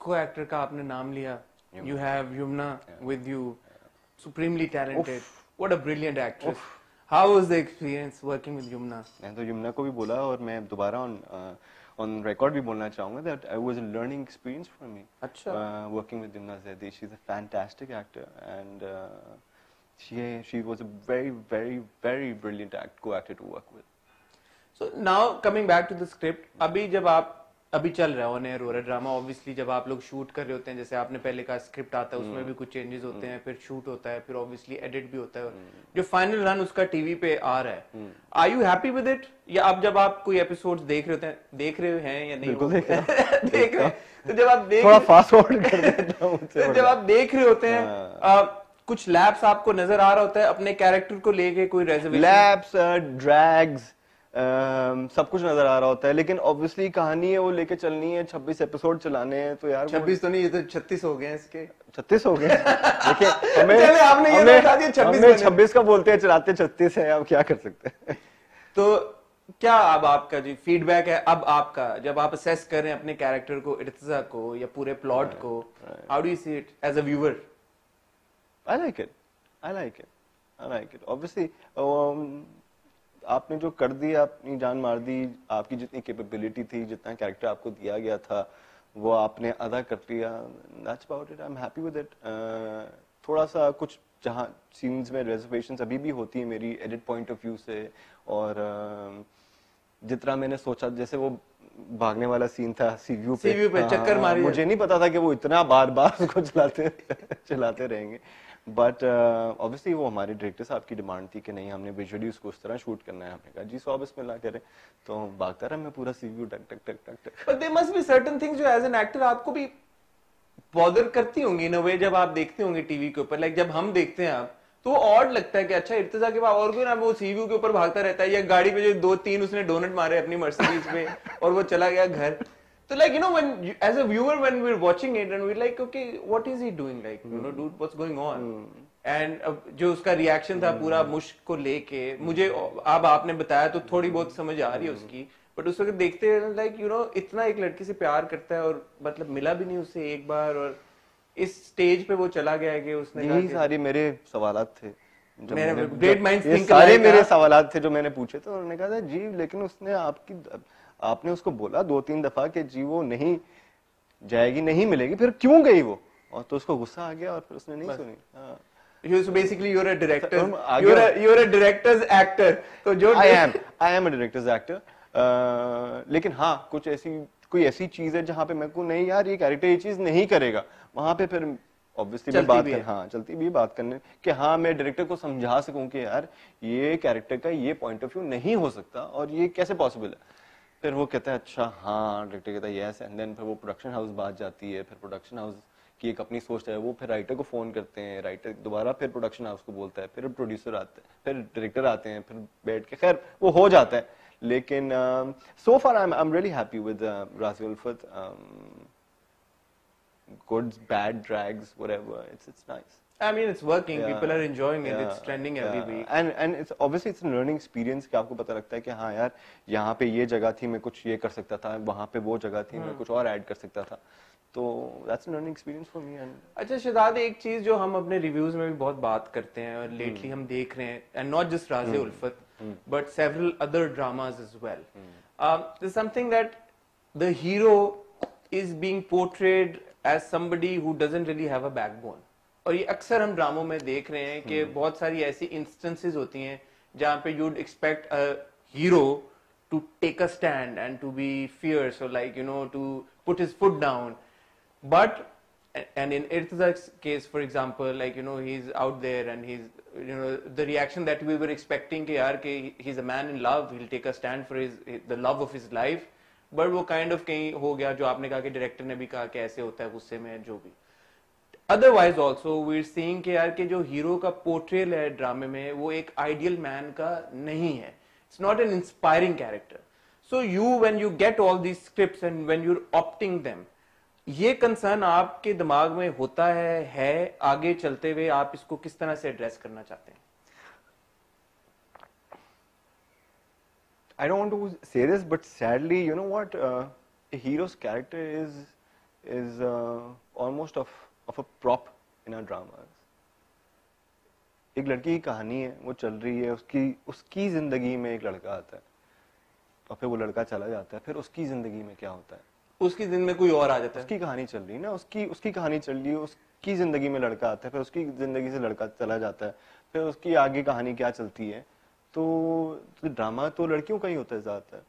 को एक्टर का आपने नाम लिया, you have Yumna with you, supremely talented. What a brilliant actress. How was the experience working with Yumna? मैं तो यमुना को भी बोला और मैं दोबारा on record भी बोलना चाहूँगा that it was a learning experience for me. अच्छा. Working with Yumna Zaidi, she's a fantastic actor and she was a very very very brilliant co-actor to work with. So now coming back to the script, अभी जब आप अभी चल रहा है on air हो रहा है ड्रामा, ऑब्वियसली जब आप लोग शूट कर रहे होते हैं, जैसे आपने पहले का स्क्रिप्ट आता है उसमें भी कुछ चेंजेस होते हैं, फिर शूट होता है, फिर ऑब्वियसली एडिट भी होता है, जो फाइनल रन उसका टीवी पे आ रहा है, are you happy with it? या अब जब आप कोई एपिसोड्स देख रहे हैं या नहीं देख रहे हैं, तो जब आप थोड़ा फास्ट फॉरवर्ड कर देता हूं, जब आप देख रहे होते हैं कुछ लैप्स आपको नजर आ रहा होता है अपने कैरेक्टर को लेके, कोई रेजर्वेशन? लैप्स, ड्रैग्स, सब कुछ नजर आ रहा होता है, लेकिन ऑब्वियसली कहानी है वो लेके चलनी है, 26 एपिसोड चलाने हैं, तो यार 26 तो नहीं, ये तो 36 हो गए हैं इसके। 36 हो गए देखिए, हमें 26 का बोलते हैं, चलाते 36 है, अब क्या कर सकते हैं। तो क्या अब आपका जी फीडबैक है अब आपका, जब आप असेस कर रहे हैं अपने कैरेक्टर को, इर्तिजा को या पूरे प्लॉट को, how do you see it as a viewer? I like it obviously. आपने जो कर दिया, अपनी जान मार दी, आपकी जितनी कैपेबिलिटी थी, जितना कैरेक्टर आपको दिया गया था, वो आपने अदा कर लिया, that's about it, I am happy with it. थोड़ा सा कुछ जहाँ सीन्स में रिजर्वेशंस अभी भी होती है मेरी एडिट पॉइंट ऑफ व्यू से, और जितना मैंने सोचा, जैसे वो भागने वाला सीन था सीव्यू पे चक्कर मारी, मुझे नहीं पता था कि वो इतना बार बार उसको चलाते रहेंगे, बट ऑब्वियसली वो हमारे डायरेक्टर साहब की डिमांड थी कि नहीं, हमने विजुअली उसको उस तरह शूट करना है। हमने कहा जी 100 बिस्मिल्लाह करें, तो भागता रहा मैं पूरा सीव्यू टक टक टक टक टक। But there must be certain things जो एज एन एक्टर आपको भी बॉदर करती होंगी इन अ वे, जब आप देखते होंगे टीवी के ऊपर, लाइक जब हम देखते हैं आप, तो ऑड लगता है कि अच्छा इर्तिजा के बाद और कोई ना वो सीव्यू के ऊपर भागता रहता है, या गाड़ी पे जो 2-3 उसने डोनट मारे अपनी मर्सिडीज पे और वो चला गया घर। So like, you know, when as a viewer, when we're watching it and we're like, okay, what is he doing? Like, you know, dude, what's going on? And जो उसका रिएक्शन था पूरा मुश्क को लेके, मुझे अब आपने बताया तो थोड़ी बहुत समझ आ रही है उसकी, बट उस वक्त देखते हैं लाइक यू नो, इतना एक लड़की से प्यार करता है और मतलब मिला भी नहीं उससे एक बार, और इस स्टेज पे वो चला गया कि उसने, यही सारे मेरे सवालात थे, सारे मेरे सवालात थे जो मैंने पूछे, तो उन्होंने कहा था जी लेकिन उसने आपने उसको बोला 2-3 दफा कि जी वो नहीं जाएगी, नहीं मिलेगी, फिर क्यों गई वो, और तो उसको गुस्सा आ गया और फिर उसने नहीं सुनी। So basically you're a director, you're a director's actor, तो जो I am a director's actor, लेकिन हाँ कुछ कोई ऐसी चीज है जहाँ पे मेरे को नहीं यार ये कैरेक्टर ये चीज नहीं करेगा, वहां पे फिर ऑब्वियसली चलती भी बात करने कि हाँ मैं डायरेक्टर को समझा सकूं कि यार ये कैरेक्टर का ये पॉइंट ऑफ व्यू नहीं हो सकता और ये कैसे पॉसिबल है। फिर वो कहता है अच्छा हाँ, डायरेक्टर कहता है यस, एंड देन फिर वो प्रोडक्शन हाउस बात जाती है, फिर प्रोडक्शन हाउस की एक अपनी सोच है, वो फिर राइटर को फोन करते हैं, राइटर दोबारा फिर प्रोडक्शन हाउस को बोलता है, फिर प्रोड्यूसर आते हैं, फिर डायरेक्टर आते हैं, फिर बैठ के खैर वो हो जाता है। लेकिन so far I am really happy with Razi Ulfat, goods, bad drags, whatever, it's nice. I mean, it's working. Yeah. People are enjoying it. It's trending every week. And it's obviously it's a learning experience कि आपको पता लगता है कि हाँ यार यहाँ पे ये जगह थी मैं कुछ ये कर सकता था, वहाँ पे वो जगह थी मैं कुछ और ऐड कर सकता था, तो that's a learning experience for me. And अच्छा शहजाद, एक चीज जो हम अपने रिव्यूज में भी बहुत बात करते हैं और लेटली हम देख रहे हैं, and not just राज़ी उल्फत but several other dramas as well. There's something that the hero is being portrayed as somebody who doesn't really have a backbone. और ये अक्सर हम ड्रामों में देख रहे हैं कि बहुत सारी ऐसी इंस्टेंसेस होती हैं जहाँ पे you'd expect a hero to take a stand and to be fierce or like, you know, to put his foot down. But, and in Irtiza's case, for example, like, you know, he's out there and he's, you know, the reaction that we were expecting कि यार कि he's a man in love, he'll take a stand for the love of his life. But वो kind of कहीं हो गया, जो आपने कहा कि डायरेक्टर ने भी कहा कि ऐसे होता है गुस्से में, जो भी। Otherwise also we are seeing कि यार कि जो हीरो का पोर्ट्रेल है ड्रामे में वो एक आइडियल मैन का नहीं है, it's not an inspiring character. So you when you get all these scripts and when you are opting them, ये कंसर्न आपके दिमाग में होता है आगे चलते हुए आप इसको किस तरह से एड्रेस करना चाहते हैं? I don't want to say this, but sadly, you know what? A hero's character is almost of a prop in our dramas. एक लड़की की कहानी है, वो चल रही है, उसकी जिंदगी में एक लड़का आता है और फिर वो लड़का चला जाता है, फिर उसकी जिंदगी में क्या होता है, उसकी जिंदगी में कोई और आ जाता है, उसकी कहानी चल रही है ना, उसकी कहानी चल रही है, उसकी जिंदगी में लड़का आता है, फिर उसकी जिंदगी से लड़का चला जाता है, फिर उसकी आगे कहानी क्या चलती है। तो ड्रामा तो लड़कियों का ही होता है ज्यादातर,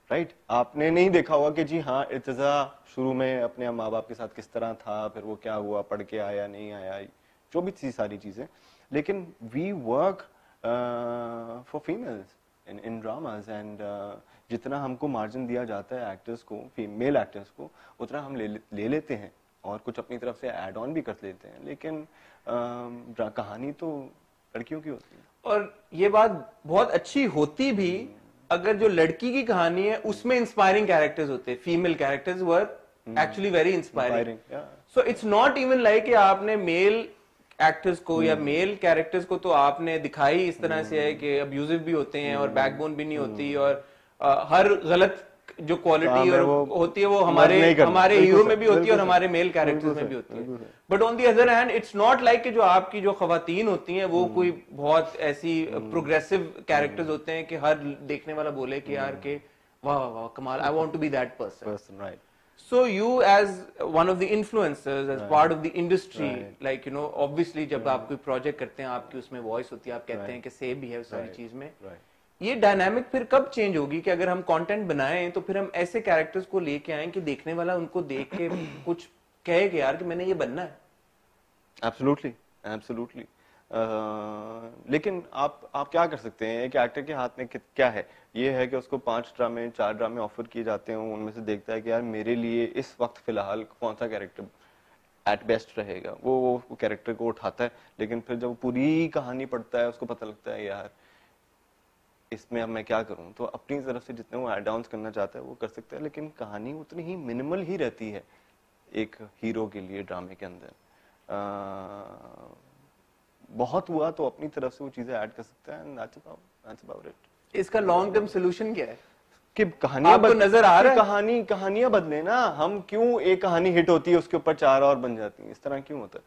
राइट? आपने नहीं देखा होगा कि जी हाँ इर्तिजा शुरू में अपने माँ बाप के साथ किस तरह था, फिर वो क्या हुआ, पढ़ के आया नहीं आया, जो भी थी सारी चीजें, लेकिन we work for females in dramas and जितना हमको मार्जिन दिया जाता है एक्टर्स को, फीमेल एक्टर्स को, उतना हम ले लेते हैं और कुछ अपनी तरफ से ऐड ऑन भी कर लेते हैं, लेकिन कहानी तो लड़कियों की होती है। और ये बात बहुत अच्छी होती भी अगर जो लड़की की कहानी है उसमें इंस्पायरिंग कैरेक्टर्स होते हैं, female characters were actually very inspiring. So it's not even like कि आपने मेल एक्टर्स को या मेल कैरेक्टर्स को तो आपने दिखाई इस तरह से है कि अब्यूजिव भी होते हैं और बैकबोन भी नहीं होती, और हर गलत जो क्वालिटी और होती है वो हमारे हीरो में भी होती है और हमारे मेल कैरेक्टर्स में भी होती है। But on the other hand it's not like कि जो आपकी जो खवातीन होती हैं वो कोई बहुत ऐसी प्रोग्रेसिव कैरेक्टर्स होते हैं कि हर देखने वाला बोले कि यार के वाह वाह कमाल, I want to be that person, right? So you as one of the influencers, as part of the industry, like you know, obviously जब आप कोई प्रोजेक्ट करते हैं आपकी उसमें वॉइस होती है, आप कहते हैं कि से बिहेव सारी चीज में, ये डायनामिक फिर कब चेंज होगी कि अगर हम कंटेंट बनाएं तो फिर हम ऐसे कैरेक्टर्स को लेके आए कि देखने वाला उनको देख के कुछ कहे कि यार कि मैंने ये बनना है। Absolutely, absolutely. लेकिन आप क्या कर सकते हैं, एक एक्टर के हाथ में क्या है, ये है कि उसको 5 ड्रामे 4 ड्रामे ऑफर किए जाते हैं, उनमें से देखता है कि यार मेरे लिए इस वक्त फिलहाल कौन सा कैरेक्टर एट बेस्ट रहेगा, वो कैरेक्टर को उठाता है। लेकिन फिर जब पूरी कहानी पढ़ता है उसको पता लगता है यार इसमें अब मैं क्या करूं, तो अपनी तरफ से जितने वो एड ऑन्स करना चाहता है वो कर सकता है, लेकिन कहानी उतनी ही मिनिमल ही रहती है एक हीरो के लिए ड्रामे के अंदर। बहुत हुआ तो अपनी तरफ से वो चीजें ऐड कर सकता है, that's about it. इसका लॉन्ग टर्म सोल्यूशन क्या है कि कहानियां नजर आ रहा है, कहानियां बदले ना, हम क्यों एक कहानी हिट होती है उसके ऊपर 4 और बन जाती है, इस तरह क्यों होता है?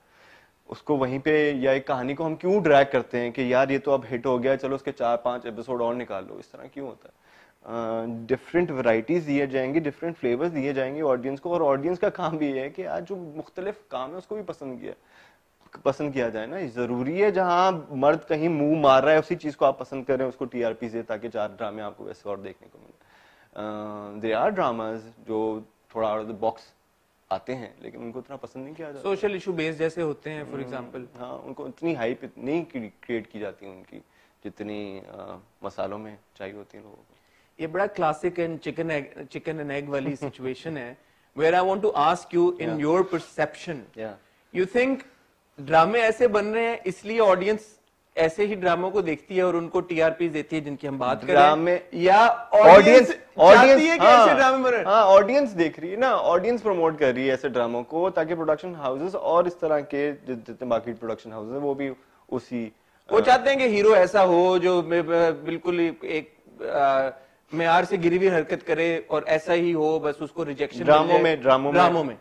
उसको वहीं पे, या एक कहानी को हम क्यों ड्रैग करते हैं कि यार ये तो अब हिट हो गया, चलो उसके 4-5 एपिसोड और निकाल लो, इस तरह क्यों होता है? डिफरेंट वैरायटीज दिए जाएंगे, डिफरेंट फ्लेवर्स दिए जाएंगे ऑडियंस को, और ऑडियंस का काम भी है कि आज जो मुख्तलिफ काम है उसको भी पसंद किया जाए ना। जरूरी है जहां मर्द कहीं मुंह मार रहा है उसी चीज को आप पसंद करें, उसको टीआरपी से, ताकि 4 ड्रामे आपको वैसे और देखने को मिले। देयर आर ड्रामास जो थोड़ा आउट ऑफ द बॉक्स आते हैं लेकिन उनको इतना पसंद नहीं किया जाता, सोशल इशू बेस्ड जैसे होते हैं फॉर एग्जांपल। हाँ, उनको इतनी हाइप नहीं क्रिएट की जाती उनकी जितनी मसालों में चाहिए होती है लोगों को। ये बड़ा classic and chicken and egg वाली सिचुएशन है, where I want to ask you in your perception, you think ड्रामे ऐसे बन रहे हैं इसलिए ऑडियंस ऐसे ही ड्रामों को देखती है और उनको टीआरपी देती है जिनकी हम बात कर रहे हैं, या ऑडियंस चाहती है कि ऐसे ड्रामे बन रहे हैं? हाँ, ऑडियंस देख रही है ना, ऑडियंस प्रमोट कर रही है ऐसे ड्रामों को, ताकि प्रोडक्शन हाउसेस और इस तरह के जितने बाकी प्रोडक्शन हाउसेस वो भी उसी वो चाहते हैं कि हीरो ऐसा हो जो बिल्कुल एक मेयार से गिरी हुई हरकत करे और ऐसा ही हो, बस उसको रिजेक्शन ड्रामों में